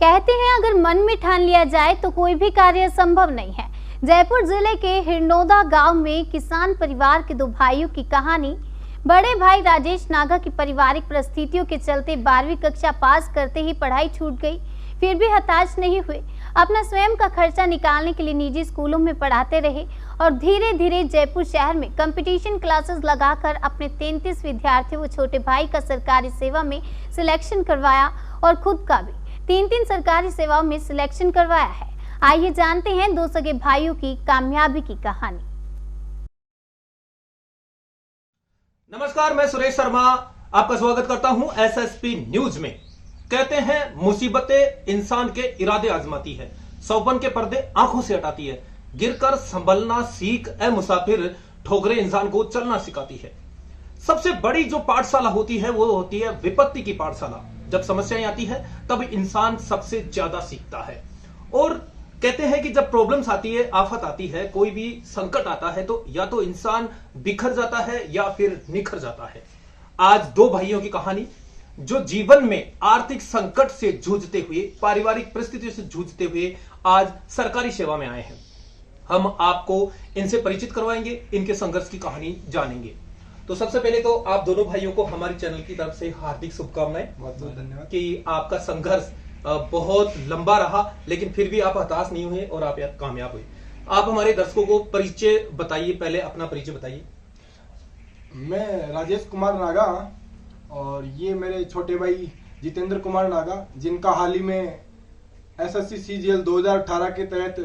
कहते हैं अगर मन में ठान लिया जाए तो कोई भी कार्य संभव नहीं है। जयपुर जिले के हिरनौदा गांव में किसान परिवार के दो भाइयों की कहानी। बड़े भाई राजेश नागा की पारिवारिक परिस्थितियों के चलते 12वीं कक्षा पास करते ही पढ़ाई छूट गई, फिर भी हताश नहीं हुए। अपना स्वयं का खर्चा निकालने के लिए निजी स्कूलों में पढ़ाते रहे और धीरे धीरे जयपुर शहर में कंपटीशन क्लासेस लगाकर अपने 33 विद्यार्थियों व छोटे भाई का सरकारी सेवा में सिलेक्शन करवाया और खुद का भी 3 सरकारी सेवाओं में सिलेक्शन करवाया है। आइए जानते हैं दो सगे भाइयों की कामयाबी की कहानी। नमस्कार, मैं सुरेश शर्मा आपका स्वागत करता हूं एसएसपी न्यूज में। कहते हैं मुसीबतें इंसान के इरादे आजमाती है, सौपन के पर्दे आंखों से हटाती है। गिरकर संभलना सीख ए मुसाफिर, ठोकरें इंसान को चलना सिखाती है। सबसे बड़ी जो पाठशाला होती है वो होती है विपत्ति की पाठशाला। जब समस्याएं आती है तब इंसान सबसे ज्यादा सीखता है। और कहते हैं कि जब प्रॉब्लम्स आती है, आफत आती है, कोई भी संकट आता है तो या तो इंसान बिखर जाता है या फिर निखर जाता है। आज दो भाइयों की कहानी जो जीवन में आर्थिक संकट से जूझते हुए, पारिवारिक परिस्थितियों से जूझते हुए आज सरकारी सेवा में आए हैं। हम आपको इनसे परिचित करवाएंगे, इनके संघर्ष की कहानी जानेंगे। तो सबसे पहले तो आप दोनों भाइयों को हमारी चैनल की तरफ से हार्दिक शुभकामनाएं। बहुत बहुत धन्यवाद कि आपका संघर्ष बहुत लंबा रहा, लेकिन फिर भी आप हताश नहीं हुए और आप कामयाब हुए। आप हमारे दर्शकों को परिचय बताइए, पहले अपना परिचय बताइए। मैं राजेश कुमार नागा और ये मेरे छोटे भाई जितेंद्र कुमार नागा, जिनका हाल ही में एसएससी सीजीएल 2018 के तहत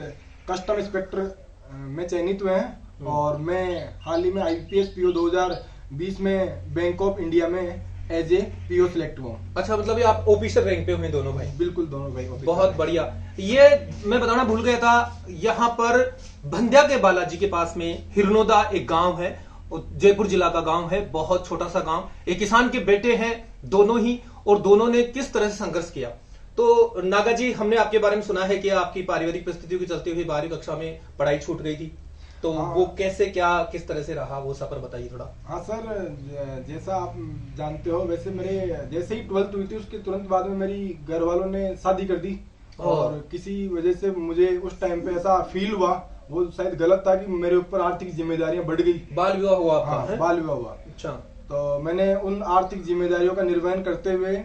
कस्टम इंस्पेक्टर में चयनित हुए हैं। और मैं हाल ही में आईपीएस पीओ 2020 में बैंक ऑफ इंडिया में एज ए पीओ सिलेक्ट हुआ। अच्छा, मतलब ये आप ऑफिसर रैंक पे हुए दोनों भाई? बिल्कुल, दोनों भाई। बहुत बढ़िया। ये मैं बताना भूल गया था, यहाँ पर भंध्या के बालाजी के पास में हिरनौदा एक गांव है, जयपुर जिला का गांव है, बहुत छोटा सा गांव। एक किसान के बेटे हैं दोनों ही, और दोनों ने किस तरह से संघर्ष किया। तो नागा जी, हमने आपके बारे में सुना है कि आपकी पारिवारिक परिस्थितियों के चलते हुए 12वीं कक्षा में पढ़ाई छूट गई थी, तो हाँ, वो कैसे, क्या, किस तरह से रहा, वो सफर बताइए थोड़ा। हाँ सर, जैसा आप जानते हो, वैसे मेरे जैसे ही 12th हुई थी उसके तुरंत बाद में मेरी घर वालों ने शादी कर दी। और किसी वजह से मुझे उस टाइम पे ऐसा फील हुआ, वो शायद गलत था, कि मेरे ऊपर आर्थिक जिम्मेदारियां बढ़ गई। बाल विवाह हुआ आपका? हाँ, बाल विवाह हुआ। अच्छा। तो मैंने उन आर्थिक जिम्मेदारियों का निर्वहन करते हुए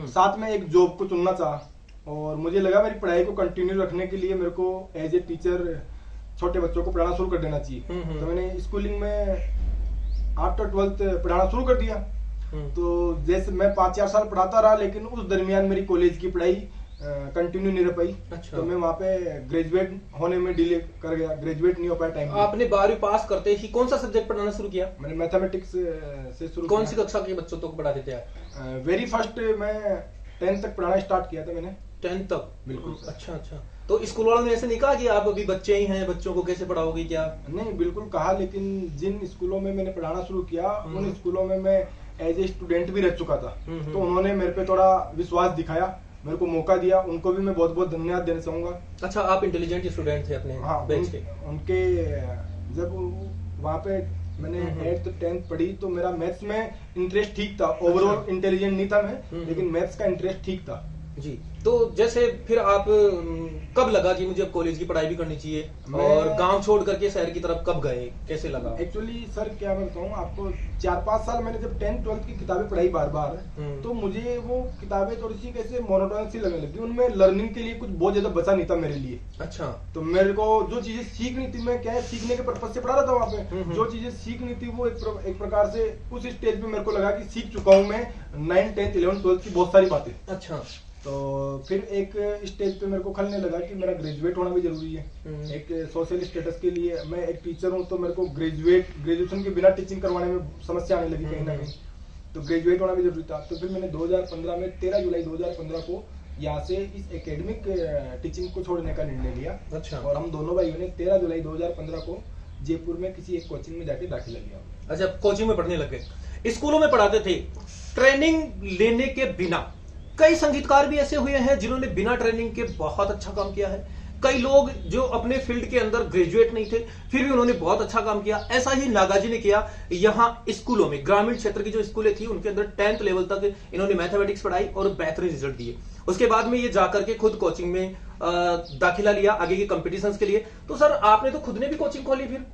साथ में एक जॉब को चुनना चाहा। और मुझे लगा मेरी पढ़ाई को कंटिन्यू रखने के लिए मेरे को एज ए टीचर छोटे बच्चों को पढ़ाना शुरू कर देना चाहिए। तो मैंने स्कूलिंग में आफ्टर 12th पढ़ाना शुरू कर दिया। तो जैसे मैं 5-4 साल पढ़ाता रहा, लेकिन उस दरमियान मेरी कॉलेज की पढ़ाई कंटिन्यू नहीं रह पाई। अच्छा। तो मैं वहाँ पे ग्रेजुएट होने में डिले कर गया, ग्रेजुएट नहीं हो पाया टाइम। आपने 12वीं पास करते ही कौन सा सब्जेक्ट पढ़ाना शुरू किया? मैंने मैथमेटिक्स से शुरू। कौन सी कक्षा के बच्चों को पढ़ाते थे आप? वेरी फर्स्ट मैं 10th तक पढ़ाना स्टार्ट किया था मैंने। 10th तक? बिल्कुल। अच्छा अच्छा। तो स्कूल वालों ने ऐसे नहीं कहा कि आप अभी बच्चे ही हैं, बच्चों को कैसे पढ़ाओगे क्या? नहीं, बिल्कुल कहा, लेकिन जिन स्कूलों में मैंने पढ़ाना शुरू किया उन स्कूलों में मैं एज ए स्टूडेंट भी रह चुका था। तो उन्होंने मेरे पे थोड़ा विश्वास दिखाया, मेरे को मौका दिया। उनको भी मैं बहुत बहुत धन्यवाद देना चाहूंगा। अच्छा, आप इंटेलिजेंट स्टूडेंट थे अपने बैच के? उनके जब वहाँ पे मैंने 8th 10th पढ़ी तो मेरा मैथ्स में इंटरेस्ट ठीक था। ओवरऑल इंटेलिजेंट नहीं था मैं, लेकिन मैथ्स का इंटरेस्ट ठीक था जी। तो जैसे फिर आप कब लगा कि मुझे अब कॉलेज की पढ़ाई भी करनी चाहिए, और गांव छोड़ करके शहर की तरफ कब गए, कैसे लगा? एक्चुअली सर, क्या मैं बताऊं आपको, 4-5 साल मैंने जब 10th 12th की किताबें पढ़ाई बार बार, तो मुझे वो किताबें थोड़ी सी कैसे मोनोटोनस सी लगने लगी। उनमें लर्निंग के लिए कुछ बहुत ज्यादा बचा नहीं था मेरे लिए। अच्छा। तो मेरे को जो चीजें सीखनी थी, मैं क्या है सीखने के पर्पज से पढ़ा रहा था वहाँ पे। जो चीजें सीखनी थी वो एक प्रकार से उस स्टेज पे मेरे को लगा कि सीख चुका हूँ मैं 9th 10th 11th 12th की बहुत सारी बातें। अच्छा। तो फिर एक स्टेज पे मेरे को खलने लगा कि मेरा ग्रेजुएट होना भी जरूरी है। एक सोशल स्टेटस के लिए, मैं एक टीचर हूँ तो मेरे को ग्रेजुएशन के बिना टीचिंग करवाने में समस्या आने लगी कहीं ना कहीं। तो ग्रेजुएट होना भी जरूरी था। तो फिर मैंने 2015 में 13 जुलाई 2015 को यहाँ से इस एकेडमिक टीचिंग को छोड़ने का निर्णय लिया। अच्छा। और हम दोनों भाइयों ने 13 जुलाई 2015 को जयपुर में किसी एक कोचिंग में जाके दाखिला लिया। अच्छा, कोचिंग में पढ़ने लग गए। स्कूलों में पढ़ाते थे, ट्रेनिंग लेने के बिना। कई संगीतकार भी ऐसे हुए हैं जिन्होंने बिना ट्रेनिंग के बहुत अच्छा काम किया है। कई लोग जो अपने फील्ड के अंदर ग्रेजुएट नहीं थे, फिर भी उन्होंने बहुत अच्छा काम किया। ऐसा ही नागा जी ने किया। यहाँ स्कूलों में, ग्रामीण क्षेत्र की जो स्कूलें थी, उनके अंदर 10th लेवल तक इन्होंने मैथमेटिक्स पढ़ाई और बेहतरीन रिजल्ट दिए। उसके बाद में ये जाकर के खुद कोचिंग में दाखिला लिया आगे के कॉम्पिटिशन्स के लिए। तो सर आपने तो खुद ने भी कोचिंग खोली फिर?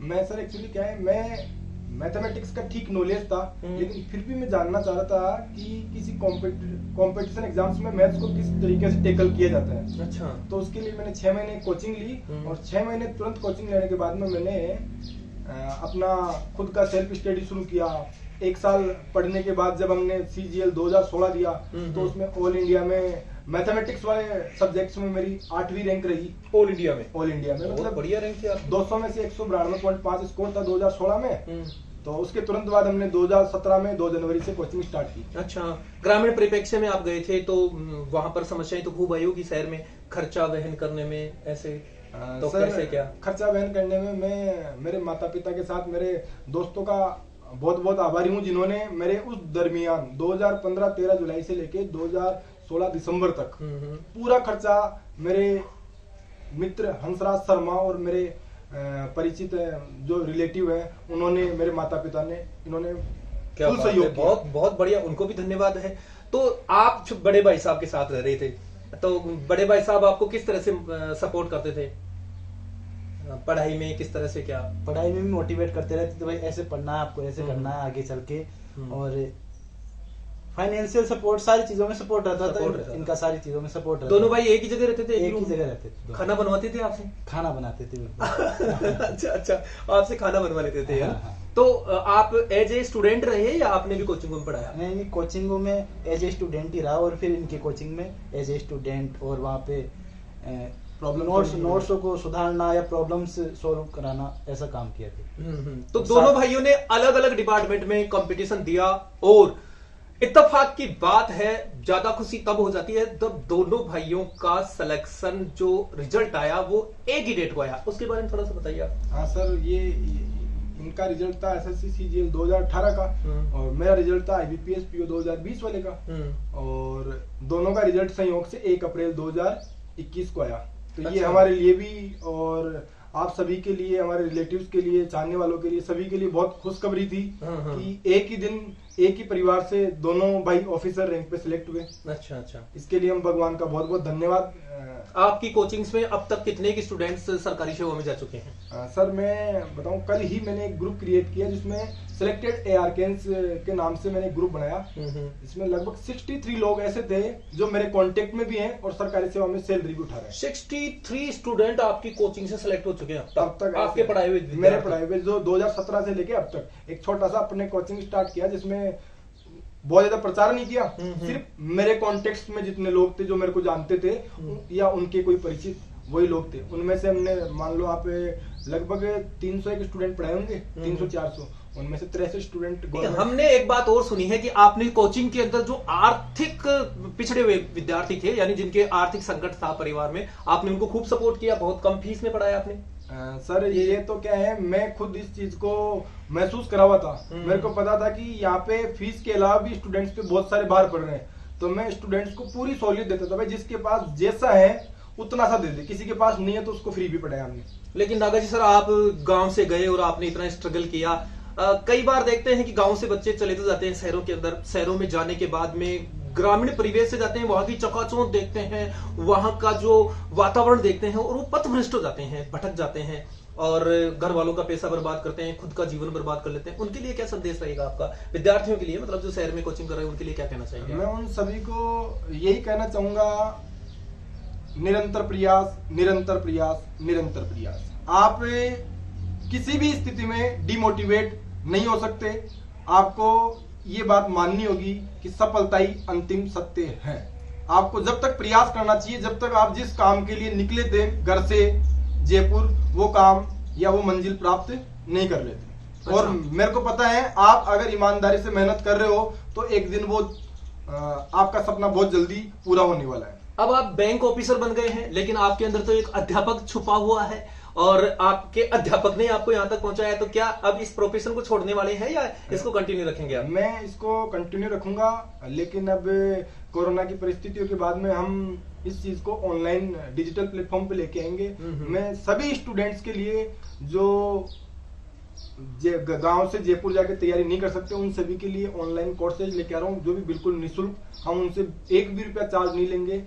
मैं सर एक्चुअली क्या है, मैं मैथमेटिक्स का ठीक नॉलेज था, लेकिन फिर भी मैं जानना चाह रहा था कि किसी कॉम्पिटिशन एग्जाम्स में मैथ्स को किस तरीके से टैकल किया जाता है। अच्छा। तो उसके लिए मैंने 6 महीने कोचिंग ली, और 6 महीने तुरंत कोचिंग लेने के बाद में मैंने अपना खुद का सेल्फ स्टडी शुरू किया। 1 साल पढ़ने के बाद जब हमने CGL 2016 दिया, तो उसमें ऑल इंडिया में मैथमेटिक्स वाले सब्जेक्ट्स में मेरी 8वीं रैंक रही। ऑल इंडिया में? ऑल इंडिया में, मतलब बढ़िया रैंक थी आपकी। 200 में से 192.5 स्कोर था 2016 में। तो उसके तुरंत बाद हमने 2017 में 2 जनवरी से कोचिंग स्टार्ट की। अच्छा, ग्रामीण परिप्रेक्ष्य में आप गए थे तो वहां पर समस्याएं तो खूब आई होगी शहर में, खर्चा वहन करने में ऐसे? तो सर, कैसे क्या खर्चा वहन करने में मैं मेरे माता पिता के साथ मेरे दोस्तों का बहुत बहुत आभारी हूँ, जिन्होंने मेरे उस दरमियान 2015-13 जुलाई से लेके 2016 दिसंबर तक पूरा खर्चा मेरे मित्र हंसराज शर्मा और मेरे परिचित जो रिलेटिव है, उन्होंने, मेरे माता पिता ने, इन्होंने क्या फुल सहयोग किया। बहुत बहुत बढ़िया, उनको भी धन्यवाद है। तो आप बड़े भाई साहब के साथ रह रहे थे, तो बड़े भाई साहब आपको किस तरह से सपोर्ट करते थे पढ़ाई में? किस तरह से, क्या पढ़ाई में भी मोटिवेट करते रहते थे, भाई ऐसे पढ़ना है आपको, ऐसे करना है आगे चल के। और फाइनेंशियल सपोर्ट, सारी चीजों में सपोर्ट रहता था इनका, सारी चीजों में सपोर्ट रहता। दोनों भाई एक ही जगह रहते थे? एक ही जगह रहते थे। खाना बनवाते थे आपसे? खाना बनाते थे। अच्छा अच्छा, आपसे खाना बनवा लेते थे। हाँ। तो आप एज ए स्टूडेंट रहे या आपने भी कोचिंग में पढ़ाया? नहीं, कोचिंगों में एज ए स्टूडेंट ही रहा, और फिर इनके कोचिंग में एज ए स्टूडेंट, और वहाँ पे नोट्सों को सुधारना या प्रॉब्लम्स सॉल्व कराना, ऐसा काम किया था। तो दोनों भाइयों ने अलग अलग डिपार्टमेंट में कंपटीशन दिया, और इत्तेफाक की बात है, ज्यादा खुशी तब हो जाती है जब दोनों भाइयों का सिलेक्शन जो रिजल्ट आया वो एक ही डेट को आया। उसके बारे में थोड़ा सा बताइए आप। हाँ सर, ये इनका रिजल्ट था SSC CGL 2018 का, और मेरा रिजल्ट था IBPS PO 2020 वाले का, और दोनों का रिजल्ट संयोग से 1 अप्रैल 2021 को आया। तो ये अच्छा। हमारे लिए भी और आप सभी के लिए, हमारे रिलेटिव्स के लिए, चाहने वालों के लिए, सभी के लिए बहुत खुशखबरी थी कि एक ही दिन एक ही परिवार से दोनों भाई ऑफिसर रैंक पे सिलेक्ट हुए। अच्छा अच्छा, इसके लिए हम भगवान का बहुत बहुत धन्यवाद। आपकी कोचिंग्स में अब तक कितने के स्टूडेंट्स सरकारी सेवा में जा चुके हैं? सर मैं बताऊं, कल ही मैंने एक ग्रुप क्रिएट किया जिसमें सिलेक्टेड ARKNs के नाम से मैंने ग्रुप बनाया। इसमें लगभग 63 लोग ऐसे थे जो मेरे कांटेक्ट में भी हैं और सरकारी सेवा में सैलरी भी उठा रहे हैं। 63 स्टूडेंट आपकी कोचिंग से सिलेक्ट हो चुके हैं अब तक आपके पढ़ाए हुए? मेरे पढ़ाए हुए जो 2017 से लेके अब तक एक छोटा सा अपने कोचिंग स्टार्ट किया, जिसमें बहुत ज्यादा प्रचार नहीं किया, सिर्फ मेरे कॉन्टेक्स्ट में जितने लोग थे जो मेरे को जानते थे या उनके कोई परिचित, वही लोग थे। उनमें से हमने, मान लो आप लगभग 301 स्टूडेंट पढ़ाए होंगे, 300-400, उनमें से 63 स्टूडेंट। हमने एक बात और सुनी है कि आपने कोचिंग के अंदर जो आर्थिक पिछड़े हुए विद्यार्थी थे, यानी जिनके आर्थिक संकट था परिवार में, आपने उनको खूब सपोर्ट किया, बहुत कम फीस में पढ़ाया आपने। सर ये तो क्या है, मैं खुद इस चीज को महसूस करा हुआ था। मेरे को पता था कि यहाँ पे फीस के अलावा भी स्टूडेंट्स पे बहुत सारे भार पड़ रहे हैं, तो मैं स्टूडेंट्स को पूरी सहूलियत देता था। भाई जिसके पास जैसा है उतना सा दे दे, किसी के पास नहीं है तो उसको फ्री भी पढ़ाया हमने। लेकिन नागा जी सर, आप गांव से गए और आपने इतना स्ट्रगल किया। कई बार देखते हैं कि गांव से बच्चे चले तो जाते हैं शहरों के अंदर, शहरों में जाने के बाद में ग्रामीण परिवेश से जाते हैं, वहां की चकाचौंध देखते हैं, वहां का जो वातावरण देखते हैं, और वो पथभ्रष्ट हो जाते हैं, भटक जाते हैं, और घर वालों का पैसा बर्बाद करते हैं, खुद का जीवन बर्बाद कर लेते हैं। उनके लिए क्या संदेश रहेगा आपका, विद्यार्थियों के लिए, मतलब जो शहर में कोचिंग कर रहे हैं उनके लिए क्या कहना चाहिए? मैं उन सभी को यही कहना चाहूंगा, निरंतर प्रयास, निरंतर प्रयास, निरंतर प्रयास। आप किसी भी स्थिति में डिमोटिवेट नहीं हो सकते। आपको ये बात माननी होगी कि सफलता ही अंतिम सत्य है। आपको जब तक प्रयास करना चाहिए, जब तक आप जिस काम के लिए निकले थे घर से जयपुर, वो काम या वो मंजिल प्राप्त नहीं कर लेते। और मेरे को पता है, आप अगर ईमानदारी से मेहनत कर रहे हो तो एक दिन वो आपका सपना बहुत जल्दी पूरा होने वाला है। अब आप बैंक ऑफिसर बन गए हैं, लेकिन आपके अंदर तो एक अध्यापक छुपा हुआ है, और आपके अध्यापक ने आपको यहाँ तक पहुंचाया। तो क्या अब इस प्रोफेशन को छोड़ने वाले हैं या इसको कंटिन्यू रखेंगे आप? मैं इसको कंटिन्यू रखूंगा, लेकिन अब कोरोना की परिस्थितियों के बाद में हम इस चीज को ऑनलाइन डिजिटल प्लेटफॉर्म पे लेके आएंगे। मैं सभी स्टूडेंट्स के लिए जो गांव से जयपुर जाके तैयारी नहीं कर सकते, उन सभी के लिए ऑनलाइन कोर्सेज लेके आ रहा हूँ, जो भी बिल्कुल निःशुल्क। हम उनसे 1 भी रुपया चार्ज नहीं लेंगे।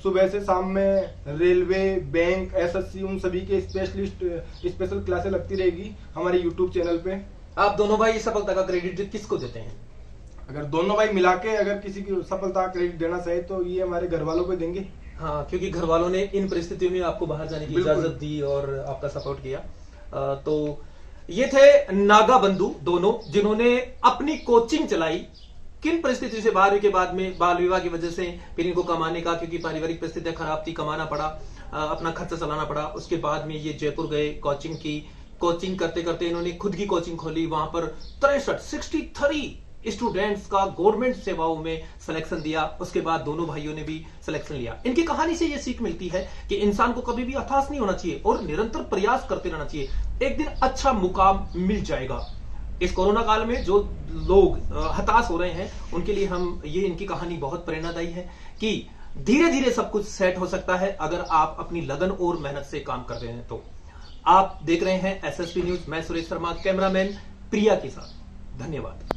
सुबह से शाम में रेलवे, बैंक, एसएससी, उन सभी के स्पेशल क्लासेस लगती रहेगी हमारे यूट्यूब चैनल पे। आप दोनों भाई इस सफलता का क्रेडिट किसको देते हैं? अगर दोनों भाई मिला के अगर किसी की सफलता का क्रेडिट देना चाहे तो ये हमारे घर वालों को देंगे। हाँ, क्योंकि घर वालों ने इन परिस्थितियों में आपको बाहर जाने की इजाजत दी और आपका सपोर्ट किया। तो ये थे नागा बंधु दोनों, जिन्होंने अपनी कोचिंग चलाई। किन परिस्थितियों से बाहर के बाद में बाल विवाह की वजह से फिर इनको कमाने का, क्योंकि पारिवारिक परिस्थितियां खराब थी, कमाना पड़ा, अपना खर्चा चलाना पड़ा। उसके बाद में ये जयपुर गए, कोचिंग की। कोचिंग करते करते इन्होंने खुद की कोचिंग खोली। वहां पर 63 स्टूडेंट्स का गवर्नमेंट सेवाओं में सिलेक्शन दिया। उसके बाद दोनों भाइयों ने भी सिलेक्शन लिया। इनकी कहानी से यह सीख मिलती है कि इंसान को कभी भी हताश नहीं होना चाहिए और निरंतर प्रयास करते रहना चाहिए। एक दिन अच्छा मुकाम मिल जाएगा। इस कोरोना काल में जो लोग हताश हो रहे हैं उनके लिए ये इनकी कहानी बहुत प्रेरणादायी है कि धीरे धीरे सब कुछ सेट हो सकता है अगर आप अपनी लगन और मेहनत से काम कर रहे हैं। तो आप देख रहे हैं SSP न्यूज। मैं सुरेश शर्मा, कैमरामैन प्रिया के साथ। धन्यवाद।